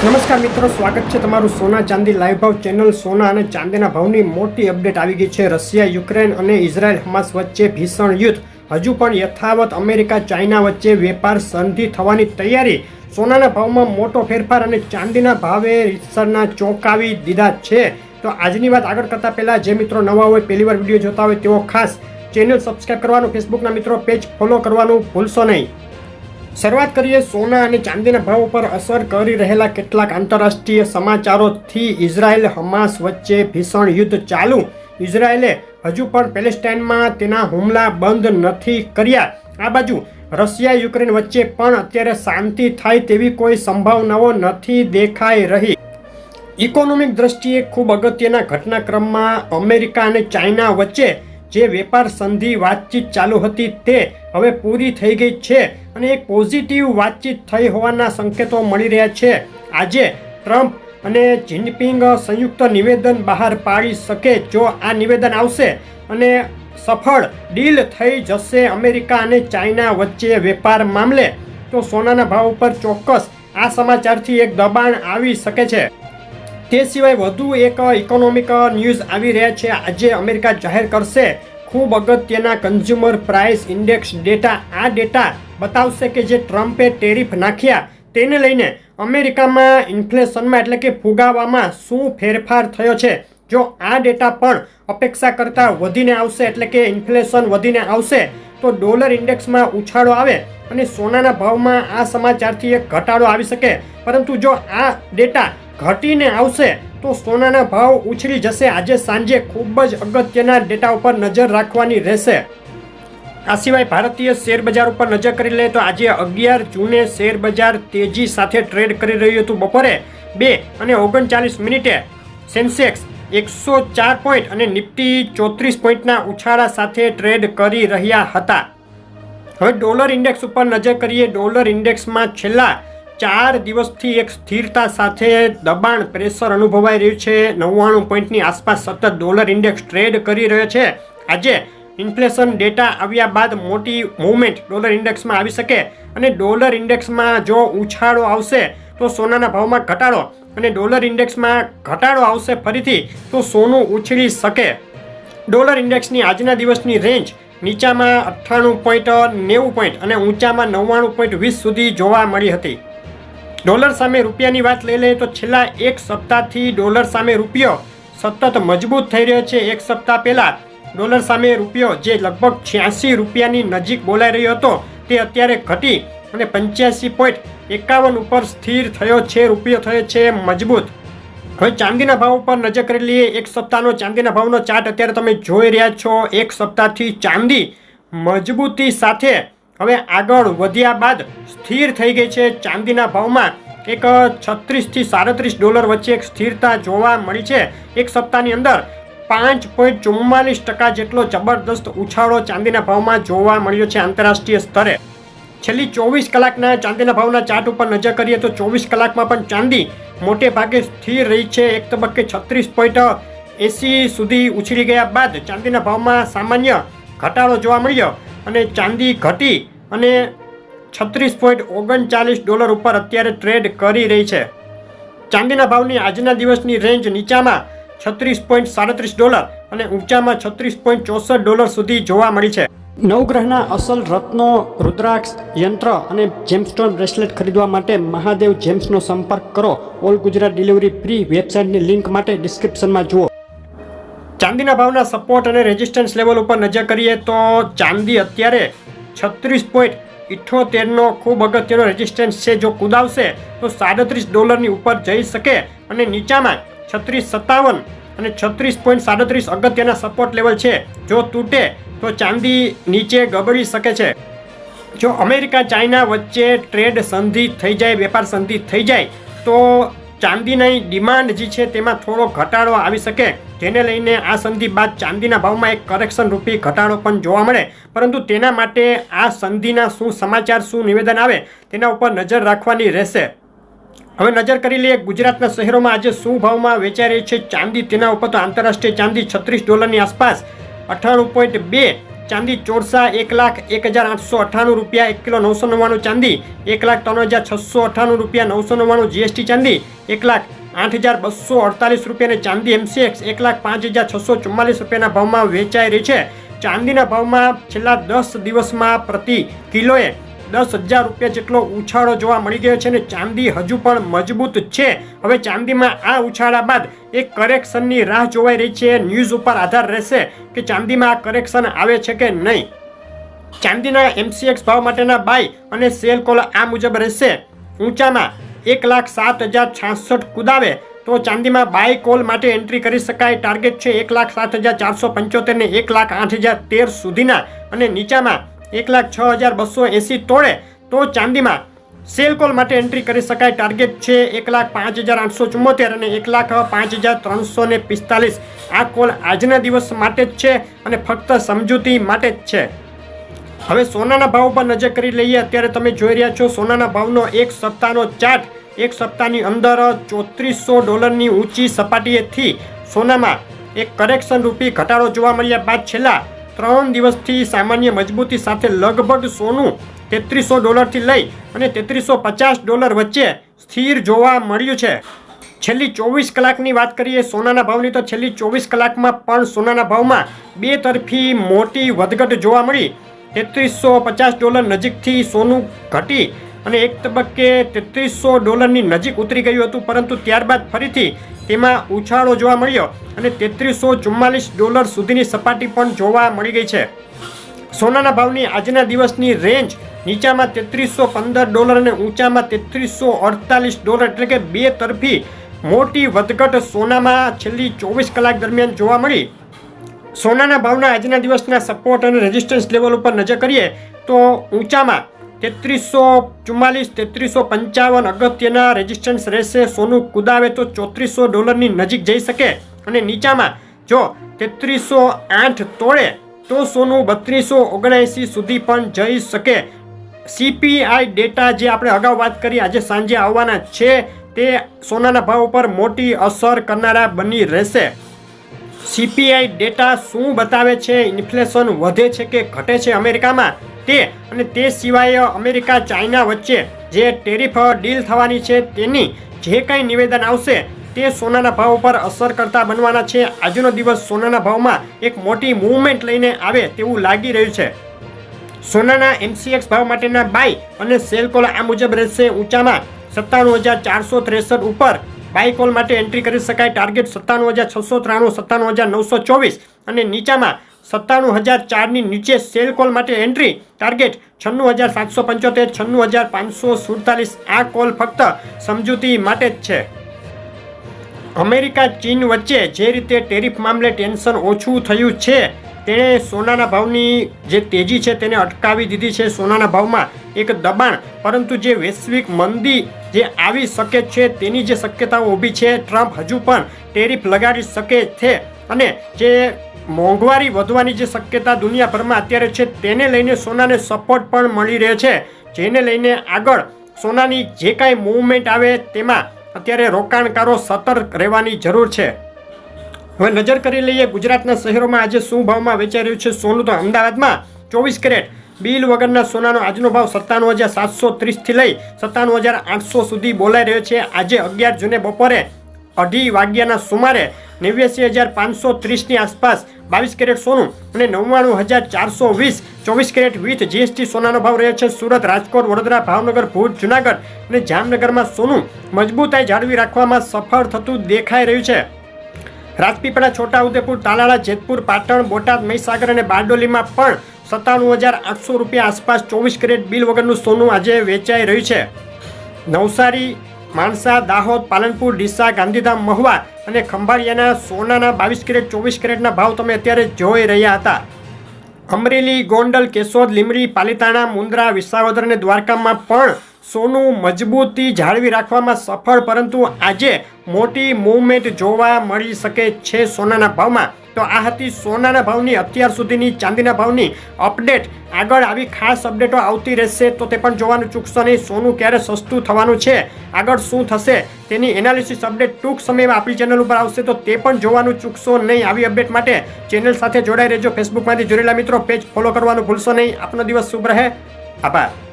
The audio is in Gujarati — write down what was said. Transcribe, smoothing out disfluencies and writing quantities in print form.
નમસ્કાર મિત્રો, સ્વાગત છે તમારું સોના ચાંદી લાઈવ ભાવ ચેનલ. સોના અને ચાંદીના ભાવની મોટી અપડેટ આવી ગઈ છે. રશિયા, યુક્રેન અને ઇઝરાયલ હમાસ વચ્ચે ભીષણ યુદ્ધ હજુ પણ યથાવત. અમેરિકા, ચાઇના વચ્ચે વેપાર સંધિ થવાની તૈયારી. સોનાના ભાવમાં મોટો ફેરફાર અને ચાંદીના ભાવે રીતસરના ચોંકાવી દીધા છે. તો આજની વાત આગળ કરતા પહેલા જે મિત્રો નવા હોય, પહેલી વાર વિડીયો જોતા હોય તેઓ ખાસ ચેનલ સબસ્ક્રાઈબ કરવાનું, ફેસબુકના મિત્રો પેજ ફોલો કરવાનું ભૂલશો નહીં. શરૂઆત કરીએ સોના અને ચાંદીના ભાવ પર અસર કરી રહેલા કેટલાક આંતરરાષ્ટ્રીય સમાચારોથી. ઇઝરાયલ હમાસ વચ્ચે ભીષણ યુદ્ધ ચાલુ. ઇઝરાયલે હજુ પણ પેલેસ્ટાઇનમાં તેના હુમલા બંધ નથી કર્યા. આ બાજુ રશિયા, યુક્રેન વચ્ચે પણ અત્યારે શાંતિ થાય તેવી કોઈ સંભાવનાઓ નથી દેખાઈ રહી. ઇકોનોમિક દ્રષ્ટિએ ખૂબ અગત્યના ઘટનાક્રમમાં અમેરિકા અને ચાઇના વચ્ચે જે વેપાર સંધિ વાતચીત ચાલુ હતી તે હવે પૂરી થઈ ગઈ છે અને એક પોઝિટિવ વાતચીત થઈ હોવાના સંકેતો મળી રહ્યા છે. આજે ટ્રમ્પ અને જિનપિંગ સંયુક્ત નિવેદન બહાર પાડી શકે. જો આ નિવેદન આવશે અને સફળ ડીલ થઈ જશે અમેરિકા અને ચાઇના વચ્ચે વેપાર મામલે, તો સોનાના ભાવ ઉપર ચોક્કસ આ સમાચારથી એક દબાણ આવી શકે છે. તે સિવાય વધુ એક ઇકોનોમિક ન્યૂઝ આવી રહ્યા છે. આજે અમેરિકા જાહેર કરશે ખૂબ અગત્યના કન્ઝ્યુમર પ્રાઇસ ઇન્ડેક્સ ડેટા. આ ડેટા બતાવશે કે જે ટ્રમ્પે ટેરિફ નાખ્યા તેને લઈને અમેરિકામાં ઇન્ફ્લેશનમાં એટલે કે ફુગાવામાં શું ફેરફાર થયો છે. જો આ ડેટા પણ અપેક્ષા કરતાં વધીને આવશે એટલે કે ઇન્ફ્લેશન વધીને આવશે તો ડોલર ઇન્ડેક્સમાં ઉછાળો આવે અને સોનાના ભાવમાં આ સમાચારથી એક ઘટાડો આવી શકે. પરંતુ જો આ ડેટા ઘટીને આવશે તો સોનાના ભાવ ઉછળી જશે. આજે સાંજે ખૂબ જ અગત્યના ડેટા ઉપર નજર રાખવાની રહેશે. આ સિવાય ભારતીય શેર બજાર ઉપર નજર કરી લઈએ તો આજે 11 જૂને શેર બજાર તેજી સાથે ટ્રેડ કરી રહ્યું હતું. બપોરે 2:39 સેન્સેક્સ 104 પોઈન્ટ અને નિફ્ટી 34 પોઈન્ટના ઉછાળા સાથે ટ્રેડ કરી રહ્યા હતા. હવે ડોલર ઇન્ડેક્સ ઉપર નજર કરીએ. ડોલર ઇન્ડેક્સમાં છેલ્લા 4 દિવસથી એક સ્થિરતા સાથે દબાણ પ્રેશર અનુભવાઈ રહ્યું છે. 99 પોઈન્ટની આસપાસ સતત ડોલર ઇન્ડેક્સ ટ્રેડ કરી રહ્યો છે. આજે ઇન્ફ્લેશન ડેટા આવ્યા બાદ મોટી મૂવમેન્ટ ડોલર ઇન્ડેક્સમાં આવી શકે અને ડોલર ઇન્ડેક્સમાં જો ઉછાળો આવશે તો સોનાના ભાવમાં ઘટાડો અને ડોલર ઇન્ડેક્સમાં ઘટાડો આવશે ફરીથી તો સોનું ઉછળી શકે. ડોલર ઇન્ડેક્સની આજના દિવસની રેન્જ નીચામાં 98.90 પોઈન્ટ અને ઊંચામાં 99.20 સુધી જોવા મળી હતી. ડોલર સામે રૂપિયાની વાત લઈ લઈએ તો છેલ્લા એક સપ્તાહથી ડોલર સામે રૂપિયો સતત મજબૂત થઈ રહ્યો છે. એક સપ્તાહ પહેલાં ડોલર સામે રૂપિયો જે લગભગ 86 રૂપિયાની નજીક બોલાઈ રહ્યો હતો તે અત્યારે ઘટી અને 85.51 ઉપર સ્થિર થયો છે. રૂપિયો થયો છે મજબૂત. હવે ચાંદીના ભાવ ઉપર નજર કરી લઈએ. એક સપ્તાહનો ચાંદીના ભાવનો ચાર્ટ અત્યારે તમે જોઈ રહ્યા છો. એક સપ્તાહથી ચાંદી મજબૂતી સાથે હવે આગળ વધ્યા બાદ સ્થિર થઈ ગઈ છે. ચાંદીના ભાવમાં એક 36 થી 37 ડોલર વચ્ચે એક સ્થિરતા જોવા મળી છે. એક સપ્તાહની અંદર 5.44% જેટલો જબરદસ્ત ઉછાળો ચાંદીના ભાવમાં જોવા મળ્યો છે આંતરરાષ્ટ્રીય સ્તરે. છેલ્લી 24 કલાકના ચાંદીના ભાવના ચાર્ટ ઉપર નજર કરીએ તો 24 કલાકમાં પણ ચાંદી મોટે ભાગે સ્થિર રહી છે. એક તબક્કે 36.80 સુધી ઉછળી ગયા બાદ ચાંદીના ભાવમાં સામાન્ય ઘટાડો જોવા મળ્યો અને ચાંદી ઘટી અને 36.39 ડોલર ઉપર અત્યારે ટ્રેડ કરી રહી છે. ચાંદીના ભાવની આજના દિવસની રેન્જ નીચામાં 36.37 ડોલર અને ઊંચામાં 36.64 ડોલર સુધી જોવા મળી છે. નવગ્રહના અસલ રત્નો, રુદ્રાક્ષ યંત્ર અને જેમસ્ટોન બ્રેસલેટ ખરીદવા માટે મહાદેવ જેમ્સનો સંપર્ક કરો. All Gujarat delivery free. વેબસાઇટની લિંક માટે ડિસ્ક્રિપ્શનમાં જુઓ. ચાંદીના ભાવના સપોર્ટ અને રેઝિસ્ટન્સ લેવલ ઉપર નજર કરીએ તો ચાંદી અત્યારે 36.78નો ખૂબ અગત્યનો રેઝિસ્ટન્સ છે. જો કુદાવશે તો 37 ડોલરની ઉપર જઈ શકે અને નીચામાં 36.57 અને 36.37 અગત્યના સપોર્ટ લેવલ છે. જો તૂટે તો ચાંદી નીચે ગબડી શકે છે. જો અમેરિકા ચાઇના વચ્ચે ટ્રેડ સંધિ થઈ જાય, વેપાર સંધિ થઈ જાય તો ચાંદીની ડિમાન્ડ જે છે તેમાં થોડો ઘટાડો આવી શકે, જેને લઈને આ સંધિ બાદ ચાંદીના ભાવમાં એક કરેક્શન રૂપી ઘટાડો પણ જોવા મળે. પરંતુ તેના માટે આ સંધિના શું સમાચાર, શું નિવેદન આવે તેના ઉપર નજર રાખવાની રહેશે. હવે નજર કરી લઈએ ગુજરાતના શહેરોમાં આજે શું ભાવમાં વેચાઈ રહી છે ચાંદી તેના ઉપર. તો આંતરરાષ્ટ્રીય ચાંદી 36 ડોલરની આસપાસ 98.2 ચાંદી ચોરસા 1,01,898 રૂપિયા 1 કિલો 999 ચાંદી 1,03,698 રૂપિયા 999 જીએસટી ચાંદી 1,08,248 રૂપિયા અને ચાંદી MCX 1,05,644 રૂપિયાના ભાવમાં વેચાઈ રહી છે. ચાંદીના ભાવમાં છેલ્લા 10 દિવસમાં પ્રતિ કિલોએ 10,000 રૂપિયા જેટલો ઉછાળો જોવા મળી ગયો છે અને ચાંદી હજુ પણ મજબૂત છે. હવે ચાંદીમાં આ ઉછાળા બાદ એક કરેક્શનની રાહ જોવાઈ રહી છે. ન્યૂઝ ઉપર આધાર રહેશે કે ચાંદીમાં આ કરેક્શન આવે છે કે નહીં. ચાંદીના MCX ભાવ માટેના બાય અને સેલ કોલ આ મુજબ રહેશે. ઊંચામાં 1,07,066 કુદાવે તો ચાંદીમાં બાય કોલ માટે એન્ટ્રી કરી શકાય. ટાર્ગેટ છે 1,07,475 ને 1,08,013 સુધીના અને નીચામાં 1,06,280 તોડે તો ચાંદીમાં સેલ કોલ માટે એન્ટ્રી કરી શકાય. ટાર્ગેટ છે 1,05,874 અને 1,05,345. આ કોલ આજના દિવસ માટે જ છે અને ફક્ત સમજૂતી માટે જ છે. હવે સોનાના ભાવ પર નજર કરી લઈએ. અત્યારે તમે જોઈ રહ્યા છો સોનાના ભાવનો એક સપ્તાહનો ચાર્ટ. એક સપ્તાહની અંદર $3,400ની ઊંચી સપાટીએથી સોનામાં એક કરેક્શન રૂપી ઘટાડો જોવા મળ્યા બાદ છેલ્લા 3 દિવસથી સામાન્ય મજબૂતી સાથે લગભગ સોનું $3,300 લઈ અને $3,350 વચ્ચે સ્થિર જોવા મળ્યું છે. છેલ્લી 24 કલાકની વાત કરીએ સોનાના ભાવની તો છેલ્લી 24 કલાકમાં પણ સોનાના ભાવમાં બે તરફી મોટી વધઘટ જોવા મળી. $3,350 નજીકથી સોનું ઘટી અને એક તબક્કે $3,300ની નજીક ઉતરી ગયું હતું, પરંતુ ત્યારબાદ ફરીથી તેમાં ઉછાળો જોવા મળ્યો અને $3,344 સુધીની સપાટી પણ જોવા મળી ગઈ છે. સોનાના ભાવની આજના દિવસની રેન્જ નીચામાં $3,315 અને ઊંચામાં $3,348 એટલે કે બે તરફી મોટી વધઘટ સોનામાં છેલ્લી 24 કલાક દરમિયાન જોવા મળી. સોનાના ભાવના આજના દિવસના સપોર્ટ અને રેઝિસ્ટન્સ લેવલ ઉપર નજર કરીએ તો ઊંચામાં $3,344-$3,355 અગત્યના રેઝિસ્ટન્સ રહેશે. સોનું કુદાવે તો $3,400ની નજીક જઈ શકે અને નીચામાં જો $3,308 તોડે તો સોનું $3,279 સુધી પણ જઈ શકે. CPI ડેટા જે આપણે અગાઉ વાત કરી આજે સાંજે આવવાના છે તે સોનાના ભાવ ઉપર મોટી અસર કરનારા બની રહેશે. CPI ડેટા શું બતાવે છે? ઇન્ફ્લેશન વધે છે કે ઘટે છે અમેરિકામાં તે અને તે સિવાય અમેરિકા ચાઇના વચ્ચે જે ટેરિફ ડીલ થવાની છે તેની જે કંઈ નિવેદન આવશે તે સોનાના ભાવ પર અસર કરતા બનવાના છે. આજનો દિવસ સોનાના ભાવમાં એક મોટી મૂવમેન્ટ લઈને આવે તેવું લાગી રહ્યું છે. સોનાના MCX ભાવ માટેના બાય અને સેલ કોલ આ મુજબ રહેશે. ઊંચામાં 97,463 ઉપર બાય કોલ માટે એન્ટ્રી કરી શકાય. ટાર્ગેટ 97,693, 97,924 અને નીચામાં 97,004ની નીચે સેલ કોલ માટે એન્ટ્રી. ટાર્ગેટ 96,775, 96,547. આ કોલ ફક્ત સમજૂતી માટે જ છે. અમેરિકા ચીન વચ્ચે જે રીતે ટેરિફ મામલે ટેન્શન ઓછું થયું છે તેણે સોનાના ભાવની જે તેજી છે તેને અટકાવી દીધી છે. સોનાના ભાવમાં એક દબાણ, પરંતુ જે વૈશ્વિક મંદી જે આવી શકે છે તેની જે શક્યતાઓ ઊભી છે, ટ્રમ્પ હજુ પણ ટેરિફ લગાડી શકે છે અને જે મોંઘવારી વધવાની જે શક્યતા દુનિયાભરમાં અત્યારે છે તેને લઈને સોનાને સપોર્ટ પણ મળી રહે છે, જેને લઈને આગળ સોનાની જે કાંઈ મૂવમેન્ટ આવે તેમાં અત્યારે રોકાણકારો સતર્ક રહેવાની જરૂર છે. હવે નજર કરી લઈએ ગુજરાતના શહેરોમાં આજે શું ભાવમાં વેચાઈ રહ્યું છે સોનું. તો અમદાવાદમાં 24 કેરેટ બિલ વગરના સોનાનો આજનો ભાવ 97,730થી લઈ 97,800 સુધી બોલાઈ રહ્યો છે. આજે 11 જૂને બપોરે 2:30 વાગ્યાના સુમારે 89,530ની આસપાસ 22 કેરેટ સોનું અને 99,420 24 કેરેટ વિથ જીએસટી સોનાનો ભાવ રહ્યો છે. સુરત, રાજકોટ, વડોદરા, ભાવનગર, ભુજ, જુનાગઢ અને જામનગરમાં સોનું મજબૂતાઈ જાળવી રાખવામાં સફળ થતું દેખાઈ રહ્યું છે. રાજપીપળા, છોટાઉદેપુર, તાલાળા, જેતપુર, પાટણ, બોટાદ, મહીસાગર અને બારડોલીમાં પણ 97,800 રૂપિયા આસપાસ 24 કેરેટ બિલ વગરનું સોનું આજે વેચાઈ રહ્યું છે. નવસારી, માણસા, દાહોદ, પાલનપુર, ડીસા, ગાંધીધામ, મહુવા અને ખંભાળિયાના સોનાના 22 કેરેટ 24 કેરેટના ભાવ તમે અત્યારે જોઈ રહ્યા હતા. અમરેલી, ગોંડલ, કેશોદ, લીંબડી, પાલીતાણા, મુન્દ્રા, વિસાવદર અને દ્વારકામાં પણ સોનું મજબૂતી જાળવી રાખવામાં સફળ, પરંતુ આજે મોટી મૂવમેન્ટ જોવા મળી શકે છે સોનાના ભાવમાં. તો આ હતી સોનાના ભાવની અત્યાર સુધીની ચાંદીના ભાવની અપડેટ. આગળ આવી ખાસ અપડેટો આવતી રહેશે, તો તે પણ જોવાનું ચૂકશો નહીં. સોનું ક્યારે સસ્તું થવાનું છે, આગળ શું થશે તેની એનાલિસિસ અપડેટ ટૂંક સમયમાં આપણી ચેનલ ઉપર આવશે, તો તે પણ જોવાનું ચૂકશો નહીં. આવી અપડેટ માટે ચેનલ સાથે જોડાઈ રહેજો. ફેસબુકમાંથી જોડેલા મિત્રો પેજ ફોલો કરવાનું ભૂલશો નહીં. આપનો દિવસ શુભ રહે. આભાર.